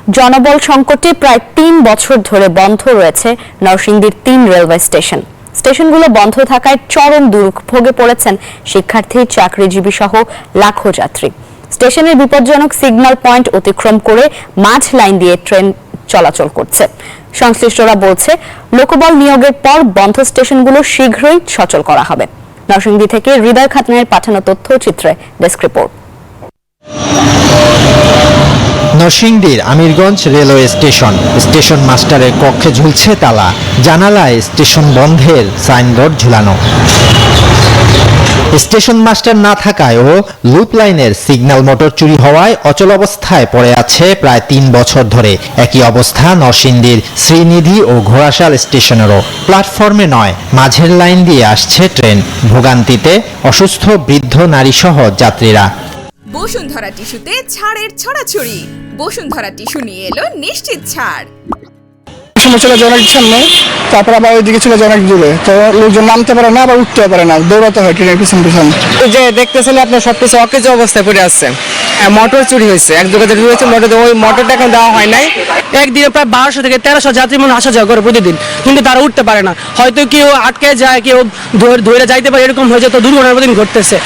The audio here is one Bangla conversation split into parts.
জনবল সংকটে প্রায় ৩ বছর ধরে বন্ধ রয়েছে নরসিংদীর ৩ রেলওয়ে স্টেশন। স্টেশনগুলো বন্ধ থাকায় চরম দুর্ভোগে পড়েছেন শিক্ষার্থী, চাকরিজীবী সহ লাখো যাত্রী। স্টেশনের বিপজ্জনক সিগন্যাল পয়েন্ট অতিক্রম করে মাঝ লাইন দিয়ে ট্রেন চলাচল করছে। সংশ্লিষ্টরা বলছে, লোকবল নিয়োগের পর বন্ধ স্টেশনগুলো শীঘ্রই সচল করা হবে। নরসিংদী থেকে হৃদয় খাতুনের পাঠানো তথ্যচিত্রে ডেস্ক রিপোর্ট। নরসিংদীর আমিরগঞ্জ রেলওয়ে স্টেশন। স্টেশন মাস্টারের কক্ষে ঝুলছে তালা, জানালায় স্টেশন বন্ধের সাইনবোর্ড ঝুলানো। স্টেশন মাস্টার না থাকায় ও লুপ লাইনের সিগন্যাল মোটর চুরি হওয়ায় অচল অবস্থায় পড়ে আছে প্রায় ৩ বছর ধরে। একই অবস্থা নরসিংদীর শ্রীনিধি ও ঘোড়াশাল স্টেশনেরও। প্ল্যাটফর্মে নয়, মাঝের লাইন দিয়ে আসছে ট্রেন। ভোগান্তিতে অসুস্থ বৃদ্ধ নারী সহ যাত্রীরা। বসুন্ধরা টিস্যুতে ছাড়ের ছড়াছড়ি। বসুন্ধরা টিস্যু নিয়ে এলো নিশ্চিত ছাড়। চলে যায় অনেক সামনে, তারপর আবার ওইদিকে চলে যায় অনেক দূরে, তো লোকজন নামতে পারে না, আবার উঠতে পারে না, দৌড়াতে হয় ট্রেনের পিছন পিছন। যে দেখতেছেন আপনার সবকিছু অকেজ অবস্থায় পড়ে আসছে। মোটর চুরি হয়েছে, এক জায়গায় চুরি হয়েছে মোটর, ওই মোটরটা এখন দেওয়া হয় নাই। একদিনে প্রায় 1200 থেকে 1300 যাত্রী মনে আসা যাওয়া করে প্রতিদিন, কিন্তু তারা উঠতে পারে না। হয়তো কেউ আটকে যায়, কেউ ধরে যাইতে পারে, এরকম হয়ে যেত দুর্ঘটনা প্রতিদিন ঘটতেছে।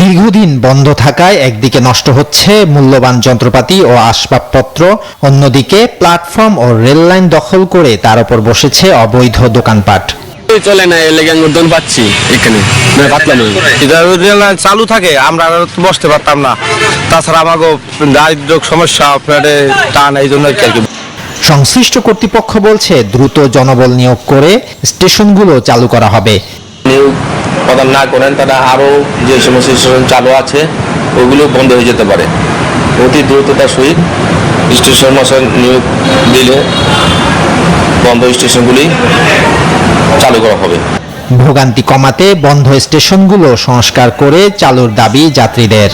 দীর্ঘদিন বন্ধ থাকায় একদিকে নষ্ট হচ্ছে মূল্যবান যন্ত্রপাতি ও আসবাবপত্র, অন্যদিকে প্ল্যাটফর্ম ও রেল লাইন দখল করে তার উপর বসেছে অবৈধ দোকানপাট। চলে না, এই লেগে আমি পাচ্ছি এখানে চালু থাকে আমরা বসতে পারতাম না। তাছাড়া আমাকে দারিদ্র সমস্যা ফ্ল্যাটে টান, এই জন্য আর কি। সংশ্লিষ্ট কর্তৃপক্ষ বলছে, দ্রুত জনবল নিয়োগ করে স্টেশনগুলো চালু করা হবে। নিয়োগ প্রদান না করেন তারা আরও যে সমস্ত স্টেশন চালু আছে ওইগুলো বন্ধ হয়ে যেতে পারে। অতি দ্রুততার সহিত স্টেশন মাস্টার নিয়োগ দিলে বন্ধ স্টেশনগুলি চালু করা হবে। ভোগান্তি কমাতে বন্ধ স্টেশনগুলো সংস্কার করে চালুর দাবি যাত্রীদের।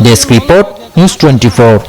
Desk report, news 24।